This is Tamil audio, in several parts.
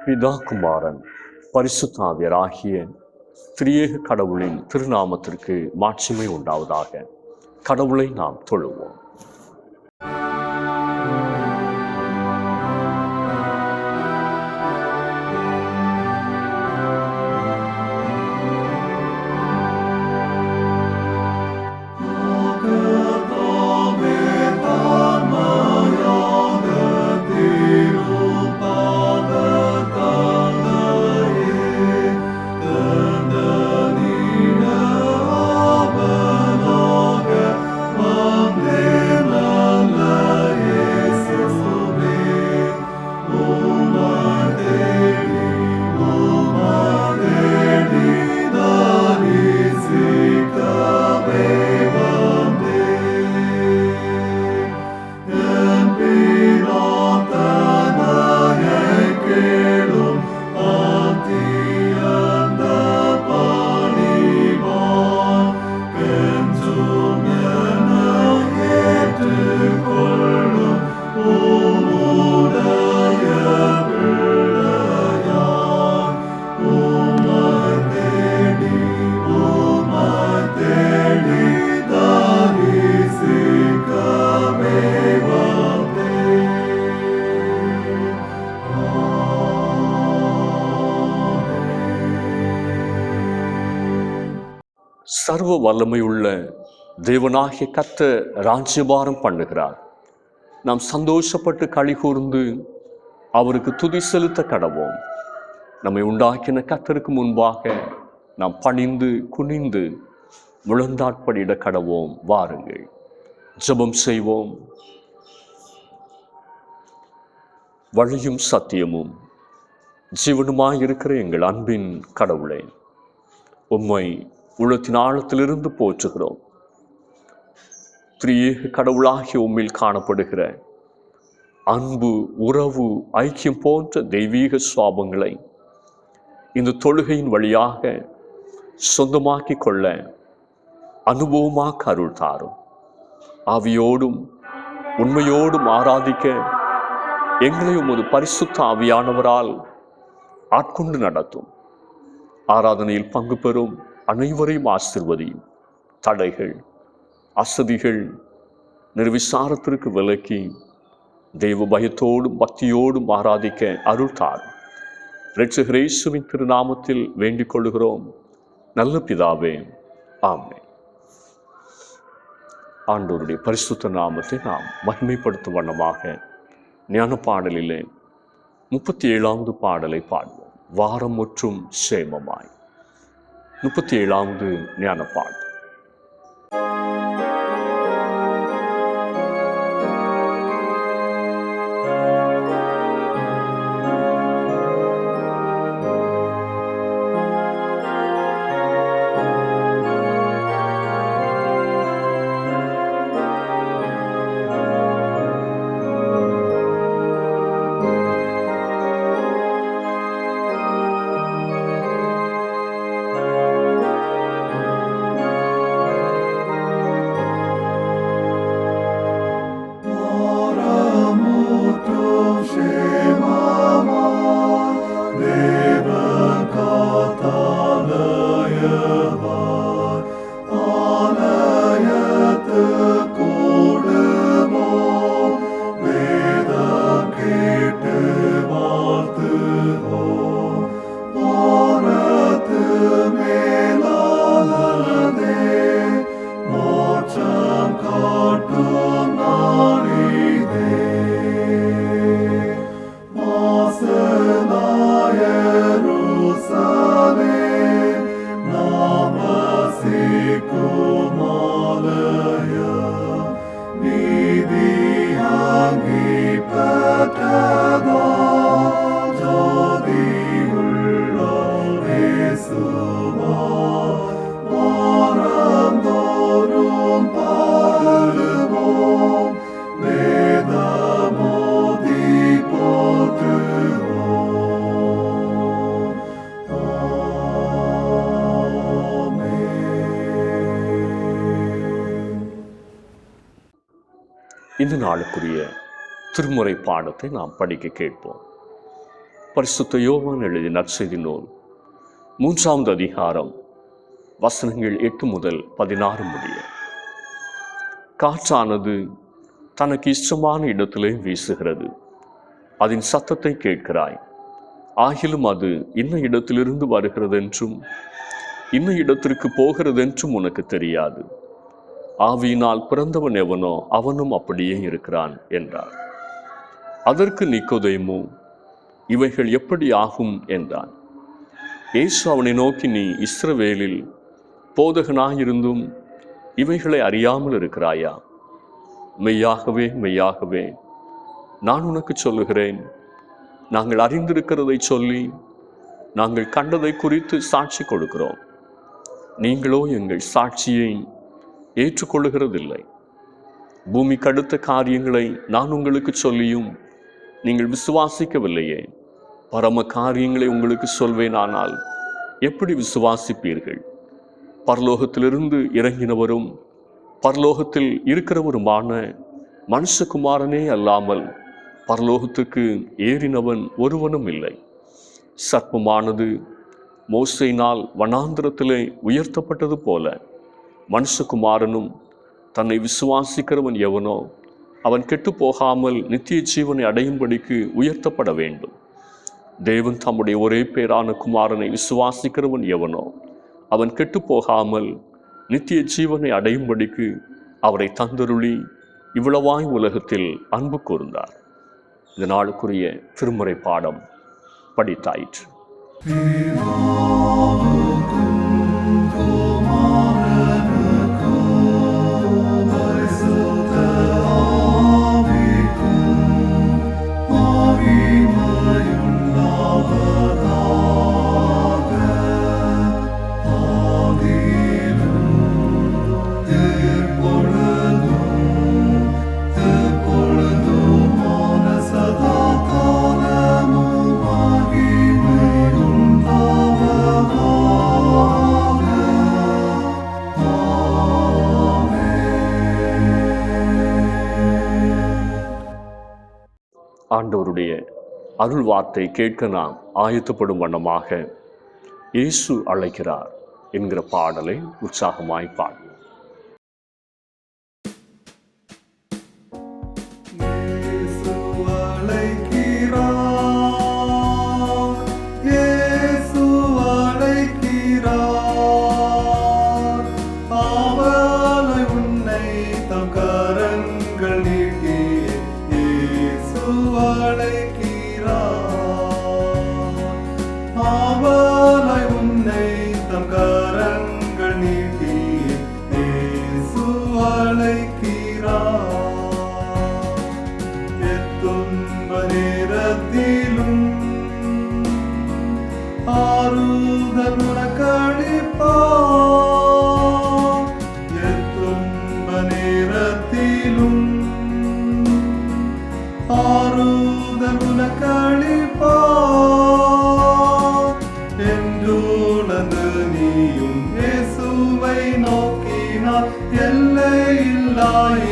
பிதா குமாரன் பரிசுத்த ஆவியராகிய திரியேக கடவுளின் திருநாமத்திற்கு மாட்சிமை உண்டாவதாக. கடவுளை நாம் தொழுவோம். சர்வ வல்லமையுள்ள தேவனாகிய கர்த்தர் ராஜ்யபாரம் பண்ணுகிறார். நாம் சந்தோஷப்பட்டு களி கூர்ந்து அவருக்கு துதி செலுத்த கடவோம். நம்மை உண்டாக்கின கர்த்தருக்கு முன்பாக நாம் பணிந்து குனிந்து முழந்தாட்படியிட கடவோம். வாருங்கள், ஜெபம் செய்வோம். வழியும் சத்தியமும் ஜீவனுமாயிருக்கிற எங்கள் அன்பின் கடவுளே, உம்மை உள்ளத்தின் ஆழத்திலிருந்து போற்றுகிறோம். திரியேக கடவுளாகிய உம்மில் காணப்படுகிற அன்பு, உறவு, ஐக்கியம் போன்ற தெய்வீக சுவாபங்களை இந்த தொழுகையின் வழியாக சொந்தமாக்கி கொள்ள அனுபவமாக அருள் தாரும். ஆவியோடும் உண்மையோடும் ஆராதிக்க எங்களை உமது பரிசுத்த ஆவியானவரால் ஆட்கொண்டு நடத்தும். ஆராதனையில் பங்கு பெறும் அனைவரையும் ஆசீர்வதியும். தடைகள், அசதிகள், நிர்விசாரத்திற்கு விலக்கி தெய்வ பயத்தோடும் பக்தியோடும் ஆராதிக்க அருள் தாரும். இரட்சகர் இயேசுவின் திருநாமத்தில் வேண்டிக் கொள்கிறோம் நல்ல பிதாவே, ஆமென். ஆண்டவருடைய பரிசுத்த நாமத்தை நாம் மகிமைப்படுத்தும் வண்ணமாக ஞான பாடலிலே 37வது பாடலை பாடுவோம். வாரம் முற்றும் சேமமாய். 37வது ஞான பாடல். இந்த நாளுக்குரிய திருமுறை பாடத்தை நாம் படிக்க கேட்போம். பரிசுத்த யோவான் எழுதிய நற்செய்தி நூல் 3வது அதிகாரம் வசனங்கள் 8 முதல் 16 முடிய. காற்றானது தனக்கு இஷ்டமான இடத்திலே வீசுகிறது, அதன் சத்தத்தை கேட்கிறாய், ஆகிலும் அது இன்ன இடத்திலிருந்து வருகிறதென்றும் இன்ன இடத்திற்கு போகிறதென்றும் உனக்கு தெரியாது. ஆவியினால் பிறந்தவன் எவனோ அவனும் அப்படியே இருக்கிறான் என்றார். அதற்கு நிக்கோதேமு, இவைகள் எப்படி ஆகும் என்றான். இயேசு அவனை நோக்கி, நீ இஸ்ரவேலில் போதகனாயிருந்தும் இவைகளை அறியாமல் இருக்கிறாயா? மெய்யாகவே மெய்யாகவே நான் உனக்கு சொல்லுகிறேன், நாங்கள் அறிந்திருக்கிறதை சொல்லி நாங்கள் கண்டதை குறித்து சாட்சி கொடுக்கிறோம், நீங்களோ எங்கள் சாட்சியை ஏற்றுக்கொள்ளுகிறதில்லை. பூமிக்கு அடுத்த காரியங்களை நான் உங்களுக்கு சொல்லியும் நீங்கள் விசுவாசிக்கவில்லையே. பரம காரியங்களை உங்களுக்கு சொல்வேனானால் எப்படி விசுவாசிப்பீர்கள்? பரலோகத்திலிருந்து இறங்கினவரும் பரலோகத்தில் இருக்கிறவருமான மனுஷகுமாரனே அல்லாமல் பரலோகத்துக்கு ஏறினவன் ஒருவனும் இல்லை. சர்ப்பமானது மோசேயினால் வனாந்திரத்திலே உயர்த்தப்பட்டது போல மனுஷகுமாரனும் தன்னை விசுவாசிக்கிறவன் எவனோ அவன் கெட்டு போகாமல் நித்திய ஜீவனை அடையும்படிக்கு உயர்த்தப்பட வேண்டும். தேவன் தம்முடைய ஒரே பேரான குமாரனை விசுவாசிக்கிறவன் எவனோ அவன் கெட்டு போகாமல் நித்திய ஜீவனை அடையும்படிக்கு அவரை தந்தருளி இவ்வளவாய் உலகத்தில் அன்பு கூர்ந்தார். இந்த நாளுக்குரிய திருமுறை பாடம் படித்தாயிற்று. ஆண்டவருடைய அருள் வார்த்தை கேட்க நாம் ஆயத்தப்படும் வண்ணமாக இயேசு அழைக்கிறார் என்கிற பாடலை உற்சாகமாய் பாடுவோம்.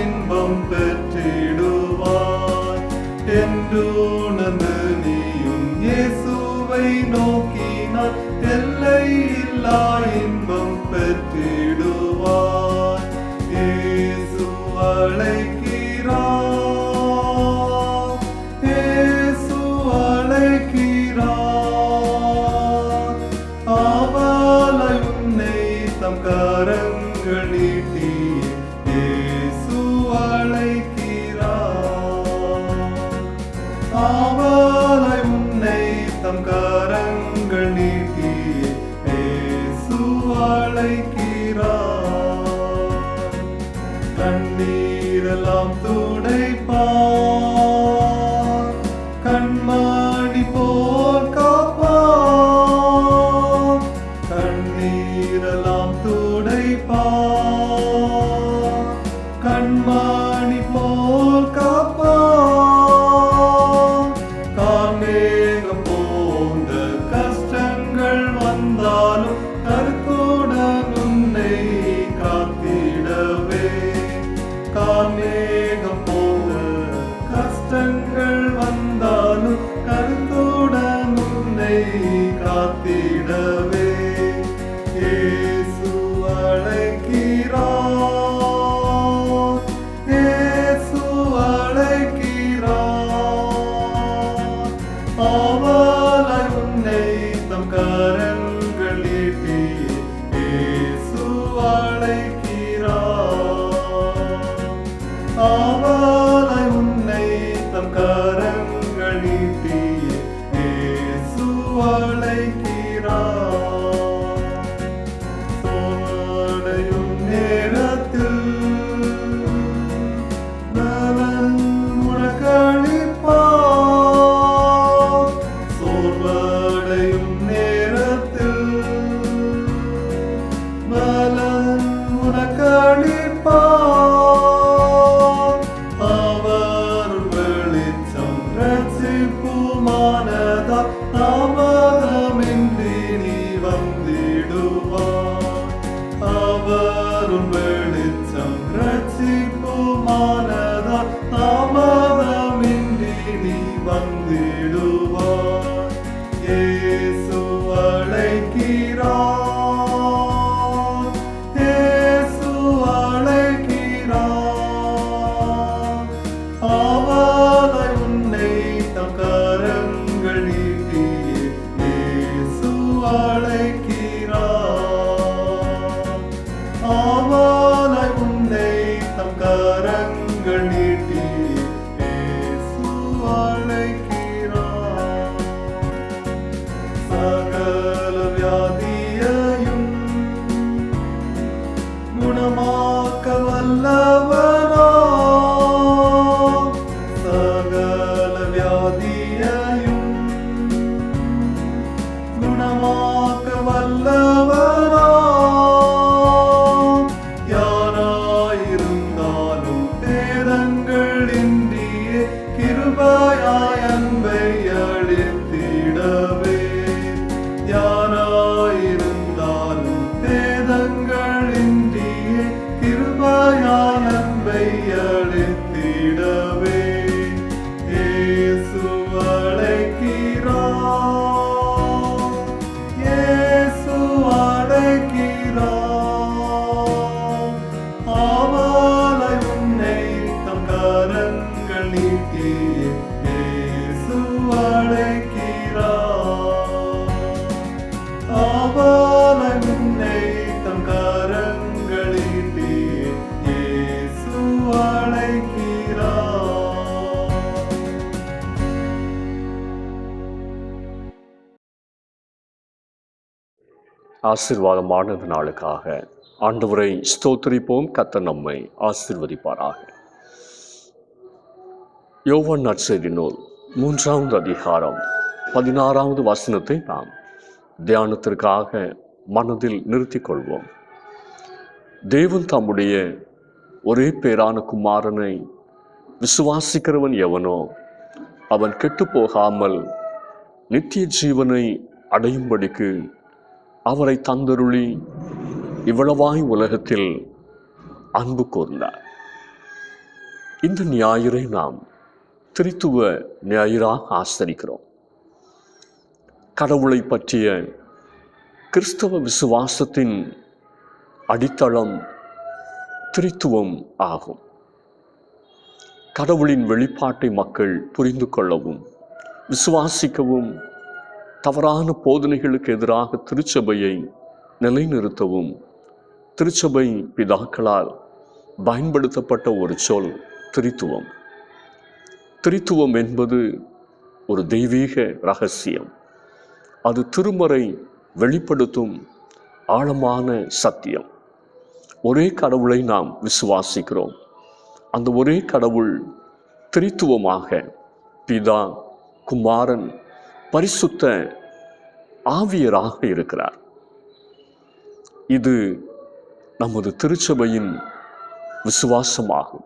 இன்பம் பெற்றிடுவாய் என்றுணர்ந்து நீயும் இயேசுவை நோக்கினார் எல்லையில்லா இன்பம் பெற்றிடுவாய். இயேசு அழைக்கிறார், இயேசு அழைக்கிறார், அவளை உன்னை தம் கரங்கள் நீட்டி அவளை உன்னை தம் கரங்கள் நீட்டி இயேசு அழைக்கிறார். கண்ணீரெல்லாம் துடைப்பார், கண்மணி போல் காப்பார். கண்ணீரெல்லாம் துடைப்பார், கண்மணி போல் காப்பார். கஷ்டங்கள் வந்தாலும் கருத்துடன் தரும் வெளிச்சம் ரட்சிப்புமானதா தாமதமின்றி நீ வந்திடுவாய். இயேசு அழைக்கிறார், இயேசு அழைக்கிறார். ஆவலை உன்னை தம் கரங்கள் நீட்டியே இயேசு அழைக்கிறார். ஆவலை உன்னை தம் கரங்கள் நீட்டியே இயேசு அழைக்கிறார். சகல வியாதியையும் குணமாக்க வல்லவனா, சகல வியாதியையும் குணமாக்க வல்லவனா. யாராயிருந்தாலும் பேதங்களின்றியே கிருபையாய் அன்பை அளித்திடவே. யாராயிருந்தாலும் பேதங்களின்றியே கிருபையாய் அன்பை அளித்திடவே. இயேசு அழைக்கிறார், இயேசு அழைக்கிறார். ஆவலை உன்னை தம் கரங்கள் நீட்டியே இயேசு அழைக்கிறார். ஆவலை உன்னை தம் கரங்கள் நீட்டியே இயேசு அழைக்கிறார். ஆசீர்வாதமான இந்த நாளுக்காக ஆண்டவரை ஸ்தோத்திரிப்போம். கர்த்தர் நம்மை ஆசீர்வதிப்பாராக. யோவான் நற்செய்தி நூல் 3வது அதிகாரம் 16வது வசனத்தை நாம் தியானத்திற்காக மனதில் நிறுத்திக் கொள்வோம். தேவன் தம்முடைய ஒரே பேரான குமாரனை விசுவாசிக்கிறவன் எவனோ அவன் கெட்டு போகாமல் நித்திய ஜீவனை அடையும்படிக்கு அவரை தந்தருளி இவ்வளவாய் உலகத்தில் அன்பு கூர்ந்தார். இந்த ஞாயிறை நாம் திரித்துவ ஞாயிறாக ஆசரிக்கிறோம். கடவுளை பற்றிய கிறிஸ்தவ விசுவாசத்தின் அடித்தளம் திரித்துவம் ஆகும். கடவுளின் வெளிப்பாட்டை மக்கள் புரிந்து கொள்ளவும் விசுவாசிக்கவும் தவறான போதனைகளுக்கு எதிராக திருச்சபையை நிலைநிறுத்தவும் திருச்சபை பிதாக்களால் பயன்படுத்தப்பட்ட ஒரு சொல் திரித்துவம். திரித்துவம் என்பது ஒரு தெய்வீக ரகசியம். அது திருமறை வெளிப்படுத்தும் ஆழமான சத்தியம். ஒரே கடவுளை நாம் விசுவாசிக்கிறோம். அந்த ஒரே கடவுள் திரித்துவமாக பிதா, குமாரன், பரிசுத்த ஆவியராக இருக்கிறார். இது நமது திருச்சபையின் விசுவாசமாகும்.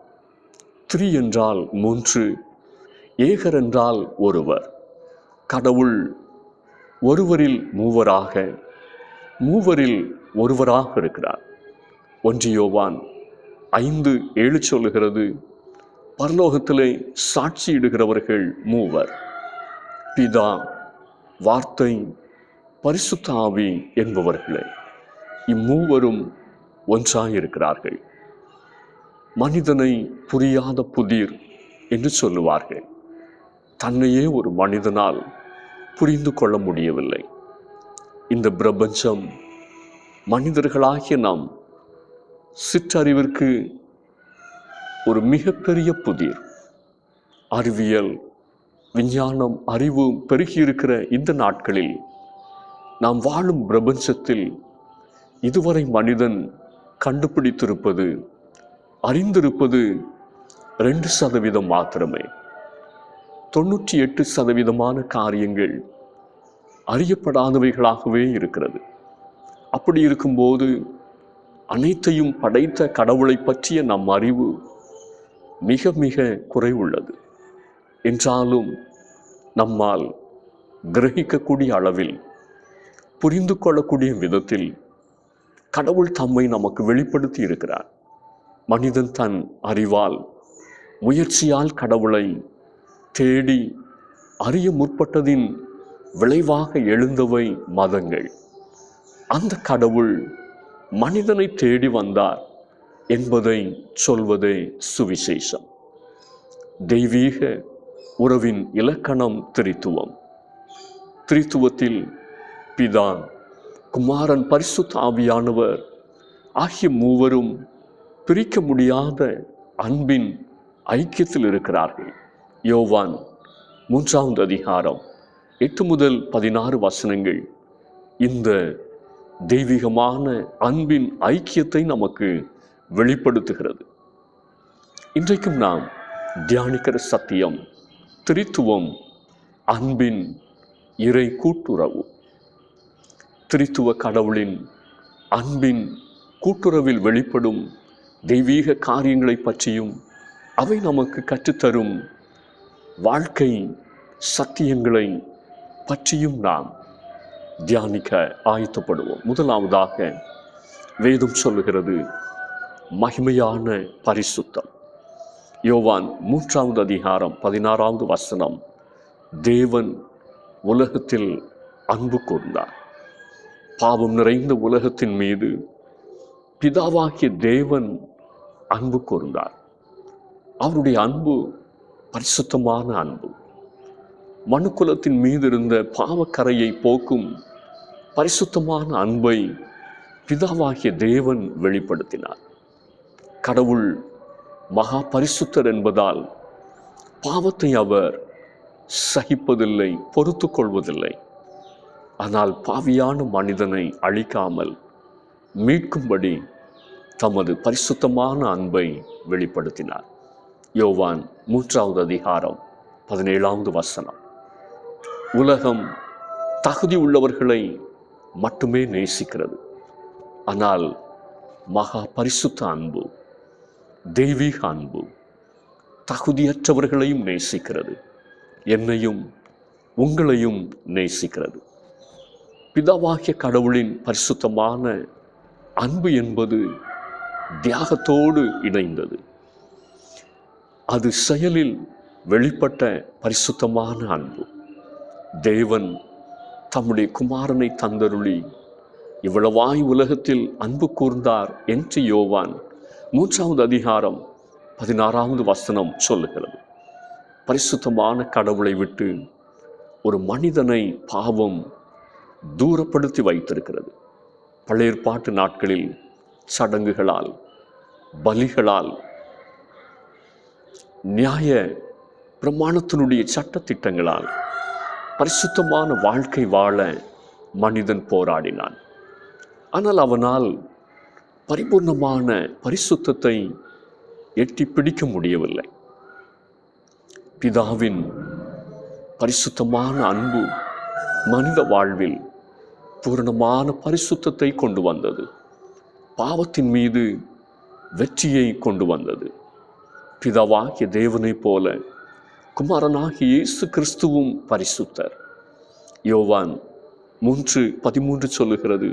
திரி என்றால் 3, ஏகர் என்றால் ஒருவர். கடவுள் ஒருவரில் மூவராக, மூவரில் ஒருவராக இருக்கிறார். 1 யோவான் 5:7 சொல்லுகிறது, பரலோகத்திலே சாட்சியிடுகிறவர்கள் மூவர், பிதா, வார்த்தை, பரிசுத்த ஆவி என்பவர்களே. இம்மூவரும் ஒன்றாயிருக்கிறார்கள். மனிதனை புரியாத புதிர் என்று சொல்லுவார்கள். தன்னையே ஒரு மனிதனால் புரிந்து கொள்ள முடியவில்லை. இந்த பிரபஞ்சம் மனிதர்களாகிய நாம் சிற்றறிவிற்கு ஒரு மிகப்பெரிய புதிர். அறிவியல், விஞ்ஞானம், அறிவு பெருகியிருக்கிற இந்த நாட்களில் நாம் வாழும் பிரபஞ்சத்தில் இதுவரை மனிதன் கண்டுபிடித்திருப்பது, அறிந்திருப்பது 2% மாத்திரமே. 98% காரியங்கள் அறியப்படாதவைகளாகவே இருக்கிறது. அப்படி இருக்கும்போது அனைத்தையும் படைத்த கடவுளை பற்றிய நம் அறிவு மிக மிக குறைவுள்ளது. என்றாலும் நம்மால் கிரகிக்கக்கூடிய அளவில், புரிந்து கொள்ளக்கூடிய விதத்தில் கடவுள் தம்மை நமக்கு வெளிப்படுத்தி இருக்கிறார். மனிதன் தன் அறிவால், முயற்சியால் கடவுளை தேடி அறிய முற்பட்டதின் விளைவாக எழுந்தவை மதங்கள். அந்த கடவுள் மனிதனை தேடி வந்தார் என்பதை சொல்வதே சுவிசேஷம். தெய்வீக உறவின் இலக்கணம் திரித்துவம். திரித்துவத்தில் பிதா, குமாரன், பரிசுத்த ஆவியானவர் ஆகிய மூவரும் பிரிக்க முடியாத அன்பின் ஐக்கியத்தில் இருக்கிறார்கள். யோவான் 3வது அதிகாரம் 8 முதல் 16 வசனங்கள் இந்த தெய்வீகமான அன்பின் ஐக்கியத்தை நமக்கு வெளிப்படுத்துகிறது. இன்றைக்கும் நாம் தியானிக்கிற சத்தியம் திரித்துவம், அன்பின் இறை கூட்டுறவு. திரித்துவ கடவுளின் அன்பின் கூட்டுறவில் வெளிப்படும் தெய்வீக காரியங்களை பற்றியும் அவை நமக்கு கற்றுத்தரும் வாழ்க்கை சத்தியங்களை பற்றியும் நாம் தியானிக்க ஆயத்தப்படுவோம். முதலாவதாக வேதம் சொல்லுகிறது மகிமையான பரிசுத்தம். யோவான் 3வது அதிகாரம் 16வது வசனம், தேவன் உலகத்தில் அன்பு கூர்ந்தார். பாவம் நிறைந்த உலகத்தின் மீது பிதாவாகிய தேவன் அன்பு கூர்ந்தார். அவருடைய அன்பு பரிசுத்தமான அன்பு. மனுக்குலத்தின் மீது இருந்த பாவக்கரையை போக்கும் பரிசுத்தமான அன்பை பிதாவாகிய தேவன் வெளிப்படுத்தினார். கடவுள் மகா பரிசுத்தர் என்பதால் பாவத்தை அவர் சகிப்பதில்லை, பொறுத்து கொள்வதில்லை. ஆனால் பாவியான மனிதனை அழிக்காமல் மீட்கும்படி தமது பரிசுத்தமான அன்பை வெளிப்படுத்தினார். யோவான் 3வது அதிகாரம் 17வது வசனம். உலகம் தகுதி உள்ளவர்களை மட்டுமே நேசிக்கிறது. ஆனால் மகா பரிசுத்த அன்பு, தெய்வீக அன்பு தகுதியற்றவர்களையும் நேசிக்கிறது, என்னையும் உங்களையும் நேசிக்கிறது. பிதாவாகிய கடவுளின் பரிசுத்தமான அன்பு என்பது தியாகத்தோடு இணைந்தது. அது செயலில் வெளிப்பட்ட பரிசுத்தமான அன்பு. தேவன் தம்முடைய குமாரனை தந்தருளி இவ்வளவாய் உலகத்தில் அன்பு கூர்ந்தார் என்று யோவான் 3வது அதிகாரம் 16வது வசனம் சொல்லுகிறது. பரிசுத்தமான கடவுளை விட்டு ஒரு மனிதனை பாவம் தூரப்படுத்தி வைத்திருக்கிறது. பழைய ஏற்பாட்டு நாட்களில் சடங்குகளால், பலிகளால், நியாய பிரமாணத்தினுடைய சட்டத்திட்டங்களால் பரிசுத்தமான வாழ்க்கை வாழ மனிதன் போராடினான். ஆனால் அவனால் பரிபூர்ணமான பரிசுத்தத்தை எட்டி பிடிக்க முடியவில்லை. பிதாவின் பரிசுத்தமான அன்பு மனித வாழ்வில் பூரணமான பரிசுத்தத்தை கொண்டு வந்தது. பாவத்தின் மீது வெற்றியை கொண்டு வந்தது. பிதாவாகிய தேவனைப் போல குமாரனாகிய இயேசு கிறிஸ்துவும் பரிசுத்தர். யோவான் 3:13 சொல்லுகிறது,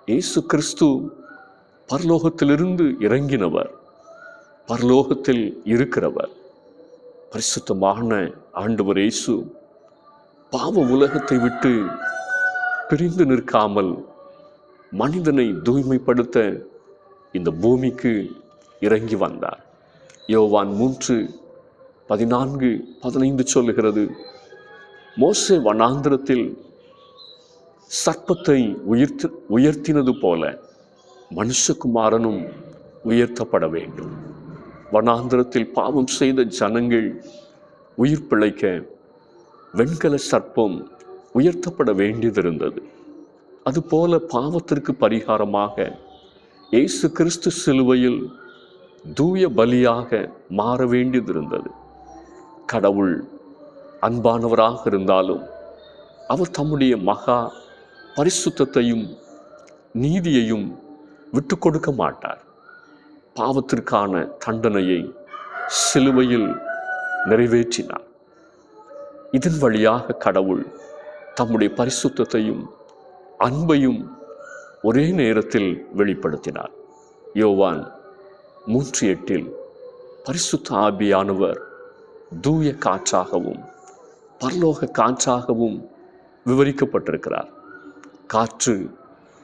இயேசு கிறிஸ்து பரலோகத்திலிருந்து இறங்கினவர், பரலோகத்தில் இருக்கிறவர். பரிசுத்தமான ஆண்டவர் இயேசு பாவ உலகத்தை விட்டு பிரிந்து நிற்காமல் மனிதனை தூய்மைப்படுத்த இந்த பூமிக்கு இறங்கி வந்தார். யோவான் 3:14-15 சொல்லுகிறது, மோசே வனாந்திரத்தில் சர்ப்பத்தை உயர்த்தினது போல மனுஷகுமாரனும் உயர்த்தப்பட வேண்டும். வனாந்திரத்தில் பாவம் செய்த ஜனங்கள் உயிர் பிழைக்க வெண்கல சர்ப்பம் உயர்த்தப்பட வேண்டியதிருந்தது. அதுபோல பாவத்திற்கு பரிகாரமாக இயேசு கிறிஸ்து சிலுவையில் தூய பலியாக மாற வேண்டியதிருந்தது. கடவுள் அன்பானவராக இருந்தாலும் அவர் தம்முடைய மகா பரிசுத்தத்தையும் நீதியையும் விட்டு கொடுக்க மாட்டார். பாவத்திற்கான தண்டனையை சிலுவையில் நிறைவேற்றினார். இதன் வழியாக கடவுள் தம்முடைய பரிசுத்தத்தையும் அன்பையும் ஒரே நேரத்தில் வெளிப்படுத்தினார். யோவான் 3:8 பரிசுத்த ஆவியானவர் தூய காற்றாகவும் பரலோக காற்றாகவும் விவரிக்கப்பட்டிருக்கிறார். காற்று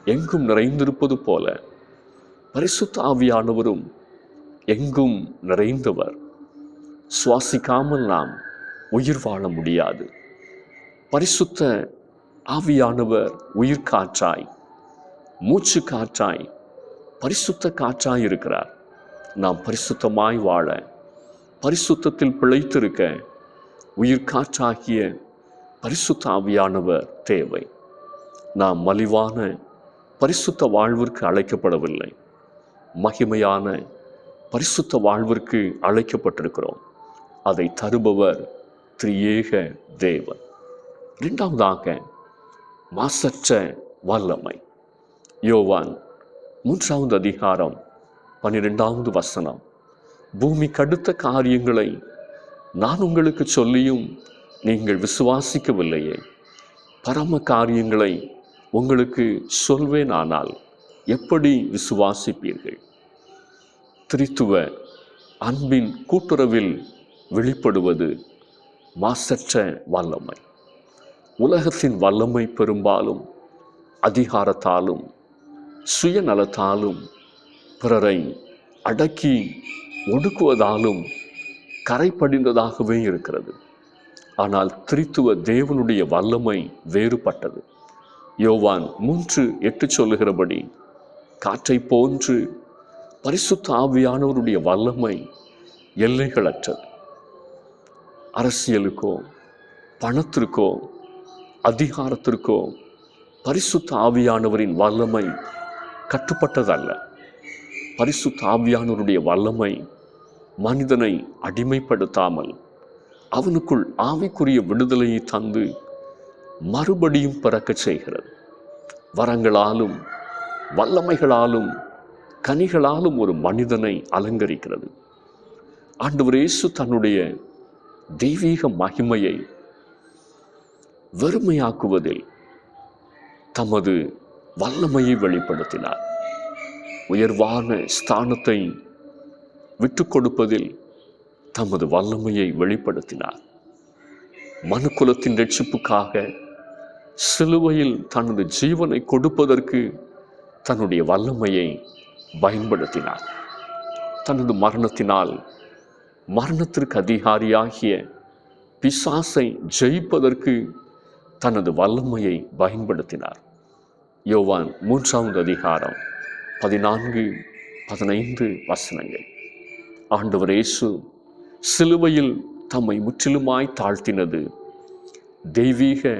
எங்கும் நிறைந்திருப்பது போல பரிசுத்த ஆவியானவரும் எங்கும் நிறைந்தவர். சுவாசிக்காமல் நாம் உயிர் வாழ முடியாது. பரிசுத்த ஆவியானவர் உயிர் காற்றாய், மூச்சு காற்றாய், பரிசுத்த காற்றாய் இருக்கிறார். நாம் பரிசுத்தமாய் வாழ, பரிசுத்தத்தில் பிழைத்திருக்க உயிர் காற்றாகிய பரிசுத்த ஆவியானவர் தேவை. நாம் மலிவான பரிசுத்த வாழ்விற்கு அழைக்கப்படவில்லை, மகிமையான பரிசுத்த வாழ்விற்கு அழைக்கப்பட்டிருக்கிறோம். அதை தருபவர் திரியேக தேவன். இரண்டாவதாக, மாசற்ற வல்லமை. யோவான் 3வது அதிகாரம் 12வது வசனம். பூமி கடுத்த காரியங்களை நான் உங்களுக்கு சொல்லியும் நீங்கள் விசுவாசிக்கவில்லையே, பரம காரியங்களை உங்களுக்கு சொல்வேனானால் எப்படி விசுவாசிப்பீர்கள்? திரித்துவ அன்பின் கூட்டுறவில் வெளிப்படுவது மாசற்ற வல்லமை. உலகத்தின் வல்லமை பெரும்பாலும் அதிகாரத்தாலும் சுயநலத்தாலும் பிறரை அடக்கி ஒடுக்குவதாலும் கரைப்படிந்ததாகவே இருக்கிறது. ஆனால் திரித்துவ தேவனுடைய வல்லமை வேறுபட்டது. யோவான் 3:8 சொல்லுகிறபடி, காற்றை போன்று பரிசுத்த ஆவியானவருடைய வல்லமை எல்லைகளற்றது. அரசியலுக்கோ பணத்திற்கோ அதிகாரத்திற்கோ பரிசுத்த ஆவியானவரின் வல்லமை கட்டுப்பட்டதல்ல. பரிசுத்த ஆவியானவருடைய வல்லமை மனிதனை அடிமைப்படுத்தாமல் அவனுக்குள் ஆவிக்குரிய விடுதலையை தந்து மறுபடியும் பிறக்க செய்கிறது. வரங்களாலும் வல்லமைகளாலும் கனிகளாலும் ஒரு மனிதனை அலங்கரிக்கிறது. ஆண்டவர் இயேசு தன்னுடைய தெய்வீக மகிமையை வெறுமையாக்குவதில் தமது வல்லமையை வெளிப்படுத்தினார். உயர்வான ஸ்தானத்தை விட்டு கொடுப்பதில் தமது வல்லமையை வெளிப்படுத்தினார். மனுக்குலத்தின் ரட்சிப்புக்காக சிலுவையில் தனது ஜீவனை கொடுப்பதற்கு தன்னுடைய வல்லமையை பயன்படுத்தினார். தனது மரணத்தினால் மரணத்திற்கு அதிகாரியாகிய பிசாசை ஜெயிப்பதற்கு தனது வல்லமையை பயன்படுத்தினார். யோவான் 3வது அதிகாரம் 14-15 வசனங்கள். ஆண்டவர் இயேசு சிலுவையில் தம்மை முற்றிலுமாய் தாழ்த்தினது தெய்வீக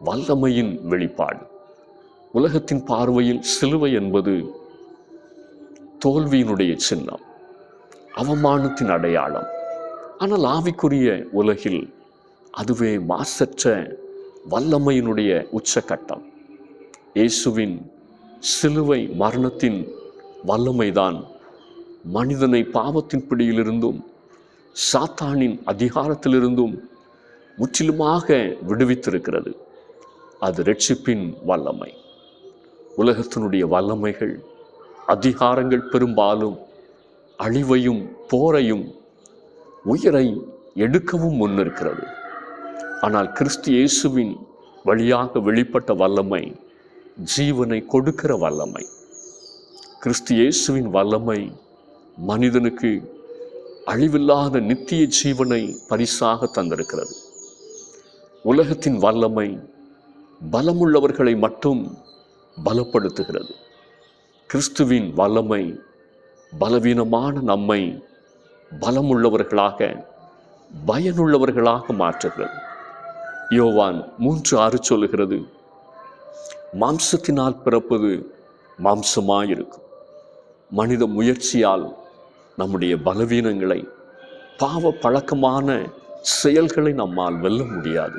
வல்லமையின் வெளிப்பாடு. உலகத்தின் பார்வையில் சிலுவை என்பது தோல்வியினுடைய சின்னம், அவமானத்தின் அடையாளம். ஆனால் ஆவிக்குரிய உலகில் அதுவே மாசற்ற வல்லமையினுடைய உச்சகட்டம். இயேசுவின் சிலுவை மரணத்தின் வல்லமைதான் மனிதனை பாவத்தின் பிடியிலிருந்தும் சாத்தானின் அதிகாரத்திலிருந்தும் முற்றிலுமாக விடுவித்திருக்கிறது. அது இரட்சிப்பின் வல்லமை. உலகத்தினுடைய வல்லமைகள், அதிகாரங்கள் பெரும்பாலும் அழிவையும் போரையும் உயிரை எடுக்கவும் முன்னிருக்கிறது. ஆனால் கிறிஸ்து இயேசுவின் வழியாக வெளிப்பட்ட வல்லமை ஜீவனை கொடுக்கிற வல்லமை. கிறிஸ்து இயேசுவின் வல்லமை மனிதனுக்கு அழிவில்லாத நித்திய ஜீவனை பரிசாக தந்திருக்கிறது. உலகத்தின் வல்லமை பலமுள்ளவர்களை மட்டும் பலப்படுத்துகிறது. கிறிஸ்துவின் வல்லமை பலவீனமான நம்மை பலமுள்ளவர்களாக, பயனுள்ளவர்களாக மாற்றுகிறது. யோவான் 3:6 சொல்லுகிறது, மாம்சத்தினால் பிறப்பது மாம்சமாயிருக்கும். மனித முயற்சியால் நம்முடைய பலவீனங்களை, பாவ பழக்கமான செயல்களை நம்மால் வெல்ல முடியாது.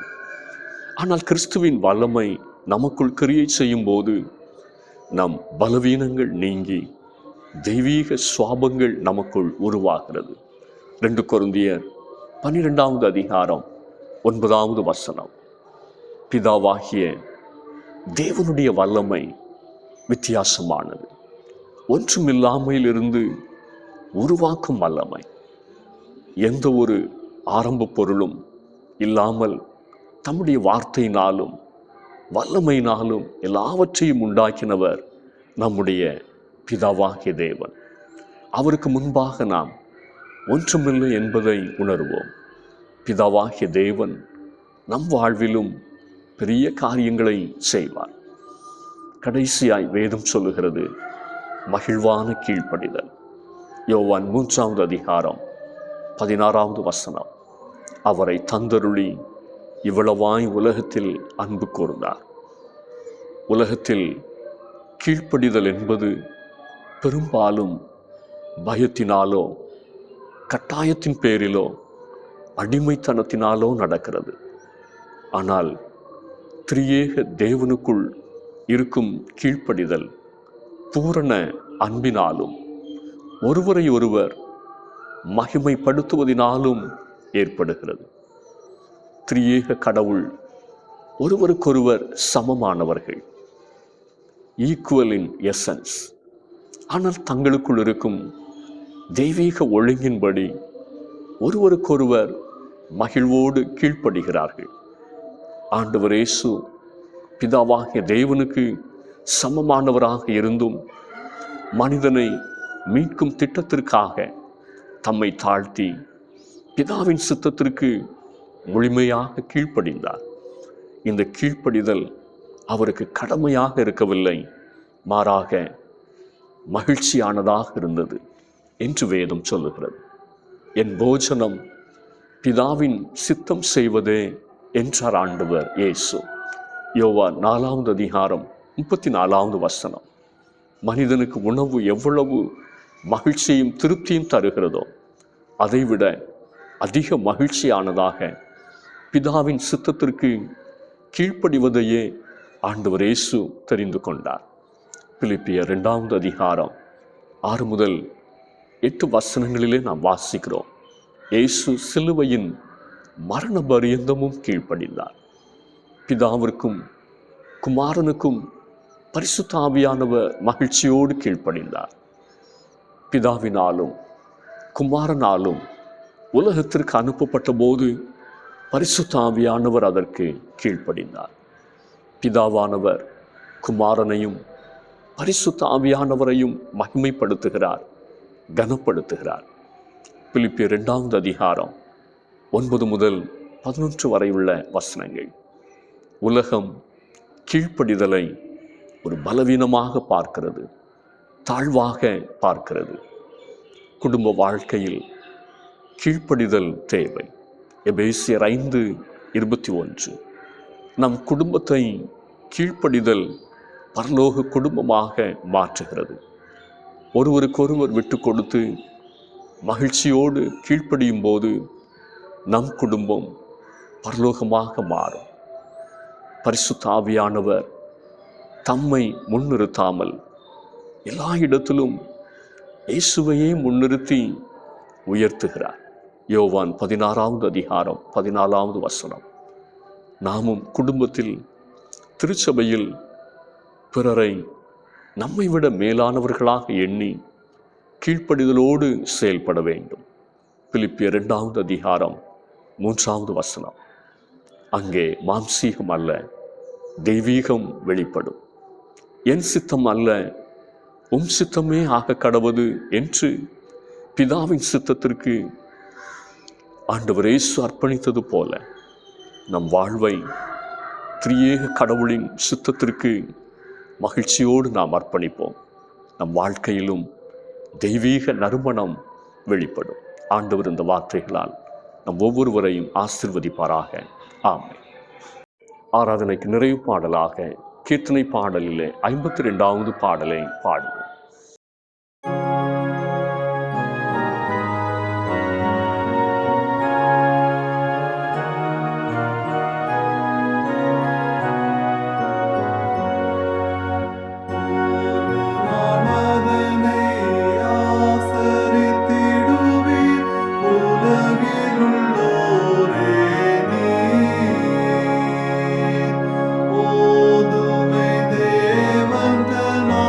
ஆனால் கிறிஸ்துவின் வல்லமை நமக்குள் கிரியை செய்யும் போது நம் பலவீனங்கள் நீங்கி தெய்வீக சுவாபங்கள் நமக்குள் உருவாகிறது. 2 கொரிந்தியர் 12வது அதிகாரம் 9வது வசனம். பிதாவாகிய தேவனுடைய வல்லமை வித்தியாசமானது. ஒன்றுமில்லாமையிலிருந்து உருவாக்கும் வல்லமை. எந்த ஒரு ஆரம்ப பொருளும் இல்லாமல் தம்முடைய வார்த்தையினாலும் வல்லமையினாலும் எல்லாவற்றையும் உண்டாக்கினவர் நம்முடைய பிதாவாகிய தேவன். அவருக்கு முன்பாக நாம் ஒன்றுமில்லை என்பதை உணர்வோம். பிதாவாகிய தேவன் நம் வாழ்விலும் பெரிய காரியங்களை செய்வார். கடைசியாய் வேதம் சொல்லுகிறது மகிழ்வான கீழ்ப்படிதல். யோவான் 3வது அதிகாரம் 16வது வசனம். அவரை தந்தருளி இவ்வளவாய் உலகத்தில் அன்பு கூர்ந்தார். உலகத்தில் கீழ்ப்படிதல் என்பது பெரும்பாலும் பயத்தினாலோ கட்டாயத்தின் பேரிலோ அடிமைத்தனத்தினாலோ நடக்கிறது. ஆனால் திரியேக தேவனுக்குள் இருக்கும் கீழ்ப்படிதல் பூரண அன்பினாலும் ஒருவரை ஒருவர் மகிமைப்படுத்துவதினாலும் ஏற்படுகிறது. திரியேக கடவுள் ஒருவருக்கொருவர் சமமானவர்கள், ஈக்குவல் இன் எசன்ஸ். ஆனால் தங்களுக்குள் இருக்கும் தெய்வீக ஒழுங்கின்படி ஒருவருக்கொருவர் மகிழ்வோடு கீழ்ப்படுகிறார்கள். ஆண்டவர் இயேசு பிதாவாகிய தேவனுக்கு சமமானவராக இருந்தும் மனிதனை மீட்கும் திட்டத்திற்காக தம்மை தாழ்த்தி பிதாவின் சித்தத்திற்கு முழுமையாக கீழ்ப்படிந்தார். இந்த கீழ்ப்படிதல் அவருக்கு கடமையாக இருக்கவில்லை, மாறாக மகிழ்ச்சியானதாக இருந்தது என்று வேதம் சொல்லுகிறது. என் போஜனம் பிதாவின் சித்தம் செய்வதே என்றார் ஆண்டவர் இயேசு. யோவான் 4வது அதிகாரம் 34வது வசனம். மனிதனுக்கு உணவு எவ்வளவு மகிழ்ச்சியும் திருப்தியும் தருகிறதோ அதைவிட அதிக மகிழ்ச்சியானதாக பிதாவின் சித்தத்திற்கு கீழ்ப்படிவதையே ஆண்டவர் இயேசு தெரிந்து கொண்டார். பிலிப்பியர் 2வது அதிகாரம் 6 முதல் 8 வசனங்களிலே நாம் வாசிக்கிறோம். இயேசு சிலுவையின் மரண பரியந்தமும் கீழ்ப்படிந்தார். பிதாவிற்கும் குமாரனுக்கும் பரிசுத்த ஆவியானவர் மகிழ்ச்சியோடு கீழ்ப்படிந்தார். பிதாவினாலும் குமாரனாலும் உலகத்திற்கு அனுப்பப்பட்ட போது பரிசுத்த ஆவியானவர் அதற்கு கீழ்ப்படிந்தார். பிதாவானவர் குமாரனையும் பரிசுத்த ஆவியானவரையும் மகிமைப்படுத்துகிறார், கனப்படுத்துகிறார். பிலிப்பியர் 2வது அதிகாரம் 9 முதல் 11 வரை உள்ள வசனங்கள். உலகம் கீழ்ப்படிதலை ஒரு பலவீனமாக பார்க்கிறது, தாழ்வாக பார்க்கிறது. குடும்ப வாழ்க்கையில் கீழ்ப்படிதல் தேவை. எபேசியர் 5:21. நம் குடும்பத்தை கீழ்ப்படிதல் பரலோக குடும்பமாக மாற்றுகிறது. ஒருவருக்கொருவர் விட்டு கொடுத்து மகிழ்ச்சியோடு கீழ்ப்படியும் போது நம் குடும்பம் பரலோகமாக மாறும். பரிசுத்த ஆவியானவர் தம்மை முன்னிறுத்தாமல் எல்லா இடத்திலும் இயேசுவையே முன்னிறுத்தி உயர்த்துகிறார். யோவான் 16வது அதிகாரம் 14வது வசனம். நாமும் குடும்பத்தில் திருச்சபையில் பிறரை நம்மை விட மேலானவர்களாக எண்ணி கீழ்ப்படிதலோடு செயல்பட வேண்டும். பிலிப்பியர் 2வது அதிகாரம் 3வது வசனம். அங்கே மாம்சீகம் அல்ல தெய்வீகம் வெளிப்படும். என் சித்தம் அல்ல உம் சித்தமே ஆக கடவது என்று பிதாவின் சித்தத்திற்கு ஆண்டவர் இயேசு அர்ப்பணித்தது போல நம் வாழ்வை திரியேக கடவுளின் சித்தத்திற்கு மகிழ்ச்சியோடு நாம் அர்ப்பணிப்போம். நம் வாழ்க்கையிலும் தெய்வீக நறுமணம் வெளிப்படும். ஆண்டவர் இந்த வார்த்தைகளால் நம் ஒவ்வொருவரையும் ஆசீர்வதிப்பாராக. ஆமென். ஆராதனைக்கு நிறைவு பாடலாக கீர்த்தனை பாடலிலே 52வது பாடலை பாடுவோம். ஓதுமை தேவன் தனா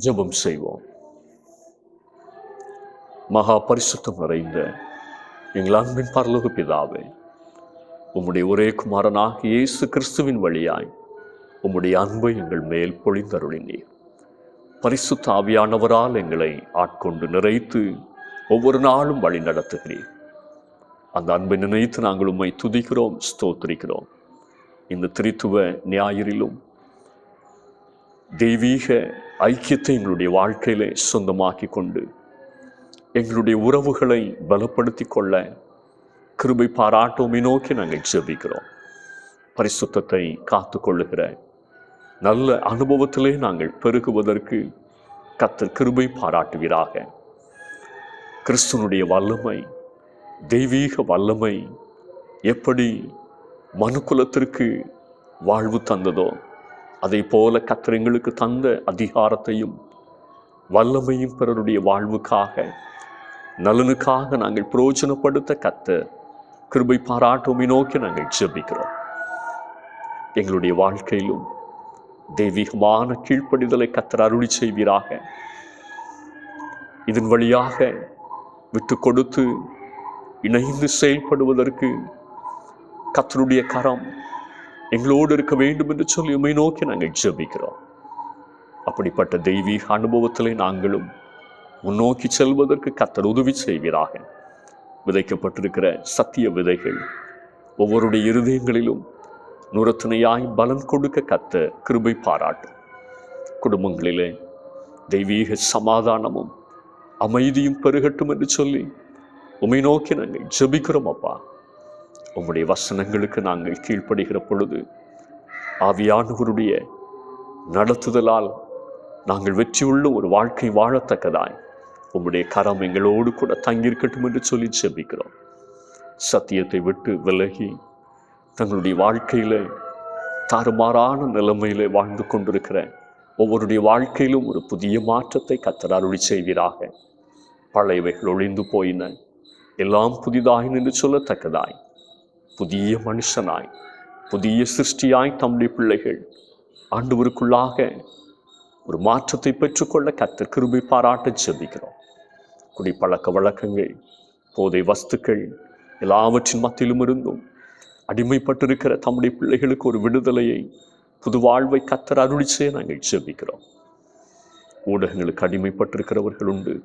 ஜெபம் செய்வோம். மகா பரிசுத்தம் நிறைந்த எங்கள் அன்பின் பரலோக பிதாவே, உம்முடைய ஒரே குமாரனாகிய இயேசு கிறிஸ்துவின் வழியாய் உம்முடைய அன்பை எங்கள் மேல் பொழிந்தருளினீர். பரிசுத்த ஆவியானவரால் எங்களை ஆட்கொண்டு நிறைத்து ஒவ்வொரு நாளும் வழி நடத்துகிறீர். அந்த அன்பை நினைத்து நாங்கள் உம்மை துதிக்கிறோம், ஸ்தோத்திரிக்கிறோம். இந்த திரித்துவ ஞாயிறிலும் தெய்வீக ஐக்கியத்தை எங்களுடைய வாழ்க்கையிலே சொந்தமாக்கி கொண்டு எங்களுடைய உறவுகளை பலப்படுத்தி கொள்ள கிருபை பாராட்டோமை நோக்கி நாங்கள் ஜெபிக்கிறோம். பரிசுத்தத்தை காத்து கொள்ளுகிற நல்ல அனுபவத்திலே நாங்கள் பெருகுவதற்கு கர்த்தர் கிருபை பாராட்டுவீராக. கிறிஸ்துவனுடைய வல்லமை, தெய்வீக வல்லமை எப்படி மனுக்குலத்திற்கு வாழ்வு தந்ததோ அதை போல கர்த்தர் எங்களுக்கு தந்த அதிகாரத்தையும் வல்லமையும் பிறருடைய வாழ்வுக்காக நலனுக்காக நாங்கள் பிரயோஜனப்படுத்த கர்த்தர் கிருபை பாராட்டோமை நோக்கி நாங்கள் ஜெபிக்கிறோம். எங்களுடைய வாழ்க்கையிலும் தெய்வீகமான கீழ்ப்படிதலை கர்த்தர் அருளி செய்வீராக. இதன் வழியாக விட்டு கொடுத்து இணைந்து செயல்படுவதற்கு கர்த்தருடைய கரம் எங்களோடு இருக்க வேண்டும் என்று சொல்லி உம்மை நோக்கி நாங்கள் ஜெபிக்கிறோம். அப்படிப்பட்ட தெய்வீக அனுபவத்திலே நாங்களும் முன்னோக்கி செல்வதற்கு கர்த்தர் உதவி செய்வீராக. விதைக்கப்பட்டிருக்கிற சத்திய விதைகள் ஒவ்வொருடைய இருதயங்களிலும் நுரத்துணையாய் பலன் கொடுக்க கர்த்தர் கிருபை பாராட்டும். குடும்பங்களிலே தெய்வீக சமாதானமும் அமைதியும் பெருகட்டும் என்று சொல்லி உம்மை நோக்கி நாங்கள் ஜெபிக்கிறோம். அப்பா, உம்முடைய வசனங்களுக்கு நாங்கள் கீழ்ப்படுகிற பொழுது ஆவியானவருடைய நடத்துதலால் நாங்கள் வெற்றியுள்ள ஒரு வாழ்க்கை வாழத்தக்கதாய் உம்முடைய கரம் எங்களோடு கூட தங்கியிருக்கட்டும் என்று சொல்லி ஜெபிக்கிறோம். சத்தியத்தை விட்டு விலகி தங்களுடைய வாழ்க்கையில தாறுமாறான நிலைமையில வாழ்ந்து கொண்டிருக்கிற ஒவ்வொருடைய வாழ்க்கையிலும் ஒரு புதிய மாற்றத்தை கர்த்தர் அருளி செய்வீராக. பழையவைகள் ஒழிந்து போயின, எல்லாம் புதிதாய் என்று சொல்லத்தக்கதாய் புதிய மனுஷனாய் புதிய சிருஷ்டியாய் தம்முடைய பிள்ளைகள் ஆண்டவருக்குள்ளாக ஒரு மாற்றத்தை பெற்றுக்கொள்ள கர்த்தர் கிருபை பாராட்ட ஜெபிக்கிறோம். குடிப்பழக்க வழக்கங்கள், போதை வஸ்துக்கள் எல்லாவற்றின் மத்தியிலும் இருந்தும் அடிமைப்பட்டிருக்கிற தம்முடைய பிள்ளைகளுக்கு ஒரு விடுதலையை, புது வாழ்வை கர்த்தர் அருளி செய்ய நாங்கள் ஜெபிக்கிறோம். ஊடகங்களுக்கு அடிமைப்பட்டிருக்கிறவர்கள் உண்டு,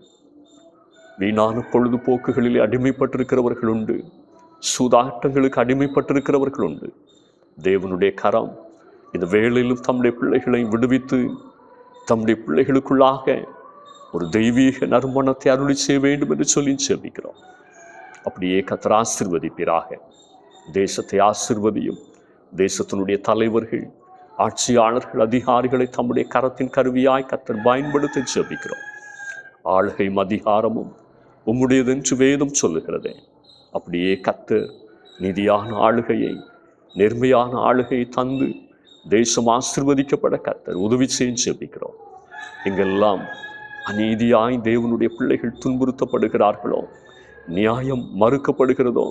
வீணான பொழுதுபோக்குகளிலே அடிமைப்பட்டிருக்கிறவர்கள் உண்டு, சூதாட்டங்களுக்கு அடிமைப்பட்டிருக்கிறவர்கள் உண்டு. தேவனுடைய கரம் இந்த வேளையிலும் தம்முடைய பிள்ளைகளை விடுவித்து தம்முடைய பிள்ளைகளுக்குள்ளாக ஒரு தெய்வீக நறுமணத்தை அருளி செய்ய வேண்டும் என்று சொல்லி ஜெபிக்கிறோம். அப்படியே கர்த்தர் ஆசீர்வதிப்பீராக. தேசத்தை ஆசீர்வதியும். தேசத்தினுடைய தலைவர்கள், ஆட்சியாளர்கள், அதிகாரிகளை தம்முடைய கரத்தின் கருவியாய் கர்த்தர் பயன்படுத்தி ஜெபிக்கிறோம். ஆளுகையும் அதிகாரமும் உம்முடையதென்று வேதம் சொல்லுகிறதே, அப்படியே கர்த்தர் நீதியான ஆளுகையை, நேர்மையான ஆளுகையை தந்து தேசம் ஆசீர்வதிக்கப்பட கர்த்தர் உதவி செய்ய ஜெபிக்கிறோம். எங்கெல்லாம் அநீதியாய் தேவனுடைய பிள்ளைகள் துன்புறுத்தப்படுகிறார்களோ, நியாயம் மறுக்கப்படுகிறதோ,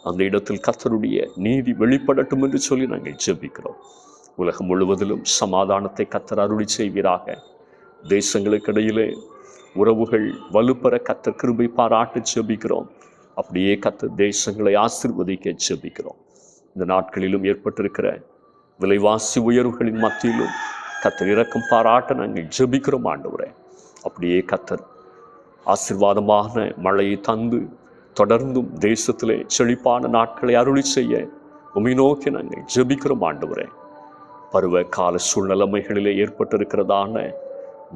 அந்த இடத்தில் கர்த்தருடைய நீதி வெளிப்படட்டும் என்று சொல்லி நாங்கள் ஜெபிக்கிறோம். உலகம் முழுவதிலும் சமாதானத்தை கர்த்தர் அருளி செய்வீராக. தேசங்களுக்கு இடையிலே உறவுகள் வலுப்பெற கர்த்தர் கிருபை பாராட்ட ஜெபிக்கிறோம். அப்படியே கர்த்தர் தேசங்களை ஆசீர்வதிக்க ஜெபிக்கிறோம். இந்த நாட்களிலும் ஏற்பட்டிருக்கிற விலைவாசி உயர்வுகளின் மத்தியிலும் கர்த்தர் இரக்கம் பாராட்ட நாங்கள் ஜெபிக்கிறோம். ஆண்டவரே, அப்படியே கர்த்தர் ஆசீர்வாதமான மழையை தந்து தொடர்ந்தும் தேசத்திலே செழிப்பான நாட்களை அருளி செய்ய உம்மை நோக்கி நாங்கள் ஜெபிக்கிறோம். ஆண்டவரே, பருவ கால சூழ்நிலைமைகளிலே ஏற்பட்டிருக்கிறதான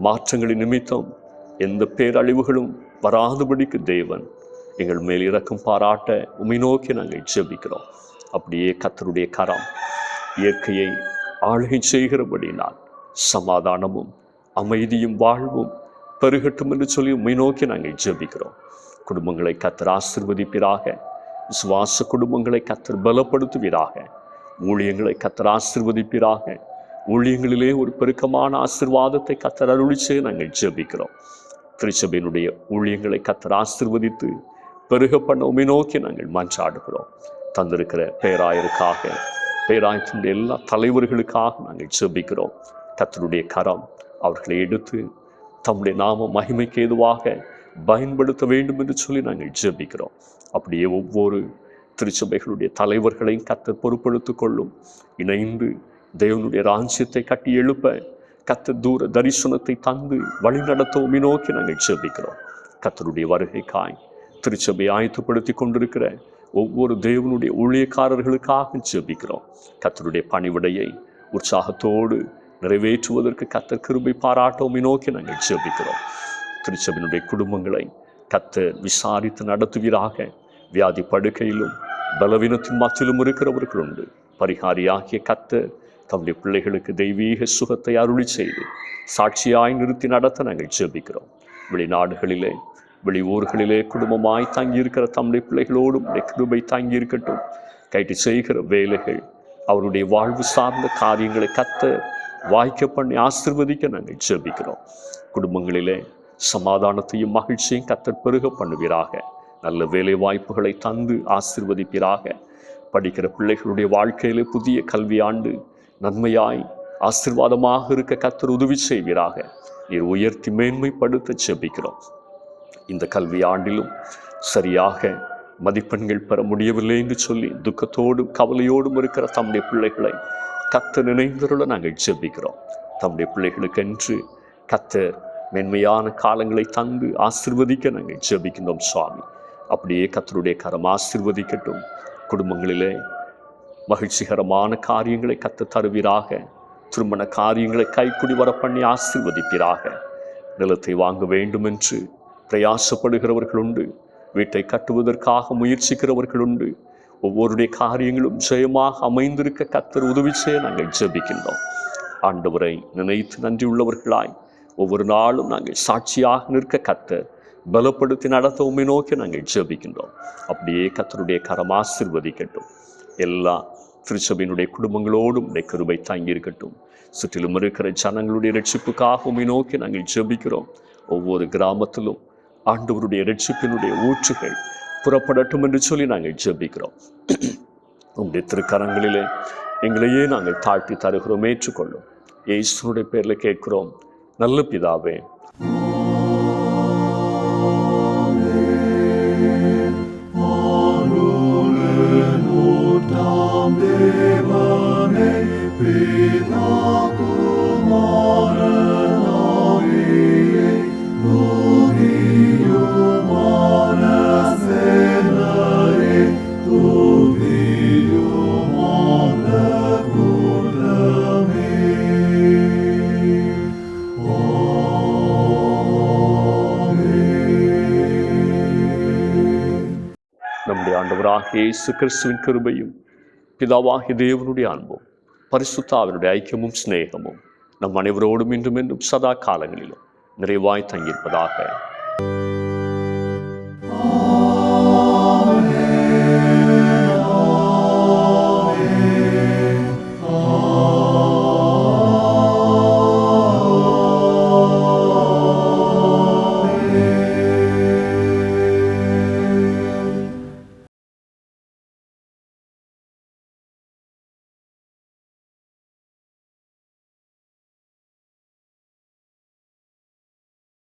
மாற்றங்களின் நிமித்தம் எந்த பேரழிவுகளும் வராதபடிக்கு தேவன் எங்கள் மேல் இரக்கம் பாராட்ட உம்மை நோக்கி நாங்கள் ஜெபிக்கிறோம். அப்படியே கர்த்தருடைய கரம் இயற்கையை ஆளுகை செய்கிறபடினால் சமாதானமும் அமைதியும் வாழ்வும் பெருகட்டும் என்று சொல்லி உம்மை நோக்கி நாங்கள் ஜெபிக்கிறோம். குடும்பங்களை கர்த்தர் ஆசீர்வதிப்பீராக. விசுவாச குடும்பங்களை கர்த்தர் பலப்படுத்துவீராக. ஊழியங்களை கர்த்தர் ஆசீர்வதிப்பீராக. ஊழியங்களிலே ஒரு பெருக்கமான ஆசீர்வாதத்தை கர்த்தர் அருளி செய்ய நாங்கள் ஜெபிக்கிறோம். திருச்சபையினுடைய ஊழியங்களை கர்த்தர் ஆசீர்வதித்து பெருக பண்ண உம்மை நோக்கி நாங்கள் மன்றாடுகிறோம். தந்திருக்கிற பேராயருக்காக, பேராயத்தினுடைய எல்லா தலைவர்களுக்காக நாங்கள் ஜெபிக்கிறோம். கர்த்தருடைய கரம் அவர்களை எடுத்து தம்முடைய நாம மகிமைக்கு ஏதுவாக பயன்படுத்த வேண்டும் என்று சொல்லி நாங்கள் ஜெபிக்கிறோம். அப்படியே ஒவ்வொரு திருச்சபைகளுடைய தலைவர்களையும் கர்த்தர் பொறுப்பெடுத்துக் கொள்ளும். இணைந்து தேவனுடைய ராஜ்யத்தை கட்டி எழுப்ப கர்த்தர் தூர தரிசனத்தை தந்து வழி நடத்தவும் நோக்கி நாங்கள் ஜெபிக்கிறோம். கர்த்தருடைய வருகைக்காய் திருச்சபை ஆயத்தப்படுத்தி கொண்டிருக்கிற ஒவ்வொரு தேவனுடைய ஊழியக்காரர்களுக்காக ஜெபிக்கிறோம். கர்த்தருடைய பணிவிடையை உற்சாகத்தோடு நிறைவேற்றுவதற்கு கர்த்தர் கிருபை பாராட்டவும் நோக்கி நாங்கள் ஜெபிக்கிறோம். திருச்சபையினுடைய குடும்பங்களை கர்த்தர் விசாரித்து நடத்துவீராக. வியாதி படுக்கையிலும் பலவீனத்தின் மத்தியிலும் இருக்கிறவர்கள் உண்டு. பரிகாரியாகிய கர்த்தர் தம்முடைய பிள்ளைகளுக்கு தெய்வீக சுகத்தை அருளி செய்து சாட்சியாய் நிறுத்தி நடத்த நாங்கள் ஜெபிக்கிறோம். வெளிநாடுகளிலே வெளியூர்களிலே குடும்பமாய் தங்கியிருக்கிற தம்முடைய பிள்ளைகளோடும் கிருபை தங்கியிருக்கட்டும். கைட்டு செய்கிற வேலைகள் அவருடைய வாழ்வு சார்ந்த காரியங்களை கர்த்தர் வாய்க்க பண்ணி ஆசீர்வதிக்க நாங்கள் ஜெபிக்கிறோம். குடும்பங்களிலே சமாதானத்தையும் மகிழ்ச்சியும் கர்த்தர் பெருக பண்ணுவீராக. நல்ல வேலை வாய்ப்புகளை தந்து ஆசீர்வதிப்பீராக. படிக்கிற பிள்ளைகளுடைய வாழ்க்கையிலே புதிய கல்வியாண்டு நன்மையாய் ஆசீர்வாதமாக இருக்க கர்த்தர் உதவி செய்வீராக. நீர் உயர்த்தி மேன்மைப்படுத்த ஜெபிக்கிறோம். இந்த கல்வி ஆண்டிலும் சரியாக மதிப்பெண்கள் பெற முடியவில்லை என்று சொல்லி துக்கத்தோடும் கவலையோடும் இருக்கிற தம்முடைய பிள்ளைகளை கர்த்தர் நினைந்தருள நாங்கள் ஜெபிக்கிறோம். தம்முடைய பிள்ளைகளுக்கென்று கர்த்தர் மென்மையான காலங்களை தந்து ஆசீர்வதிக்க நாங்கள் ஜெபிக்கின்றோம் சுவாமி. அப்படியே கர்த்தருடைய கரம் ஆசீர்வதிக்கட்டும். குடும்பங்களிலே மகிழ்ச்சிகரமான காரியங்களை கர்த்தர் தருவீராக. திருமண காரியங்களை கைக்குடி வர பண்ணி ஆசீர்வதிப்பீராக. நிலத்தை வாங்க வேண்டும் என்று பிரயாசப்படுகிறவர்கள் உண்டு. வீட்டை கட்டுவதற்காக முயற்சிக்கிறவர்கள் உண்டு. ஒவ்வொருடைய காரியங்களும் ஜெயமாக அமைந்திருக்க கர்த்தர் உதவி செய்ய நாங்கள் ஜெபிக்கின்றோம். ஆண்டவரை நினைத்து நன்றி உள்ளவர்களாய் ஒவ்வொரு நாளும் நாங்கள் சாட்சியாக நிற்க கர்த்தர் பலப்படுத்தி நடத்த உம்மை நோக்கி நாங்கள் ஜெபிக்கின்றோம். அப்படியே கர்த்தருடைய கரம் ஆசீர்வதிக்கட்டும். எல்லா திருச்சபையினுடைய குடும்பங்களோடும் கிருபை தங்கியிருக்கட்டும். சுற்றிலும் இருக்கிற ஜனங்களுடைய ரட்சிப்புக்காக உம்மை நோக்கி நாங்கள் ஜெபிக்கிறோம். ஒவ்வொரு கிராமத்திலும் ஆண்டவருடைய ரட்சிப்பினுடைய ஊற்றுகள் புறப்படட்டும் என்று சொல்லி நாங்கள் ஜெபிக்கிறோம். உங்களுடைய திருக்கரங்களிலே எங்களையே நாங்கள் தாழ்த்தி தருகிறோம். ஏற்றுக்கொள்ளும். இயேசுனுடைய பேரில் கேட்கிறோம் நல்ல பிதாவே. நம்முடைய ஆண்டவராகிய இயேசு கிறிஸ்துவின் கிருபையும் பிதாவாகிய தேவனுடைய அன்பும் பரிசுத்த ஆவியானவருடைய ஐக்கியமும் சிநேகமும் நம் அனைவரோடும் இன்றும் என்றும் சதா காலங்களிலும் நிறைவாய் தங்கியிருப்பதாக.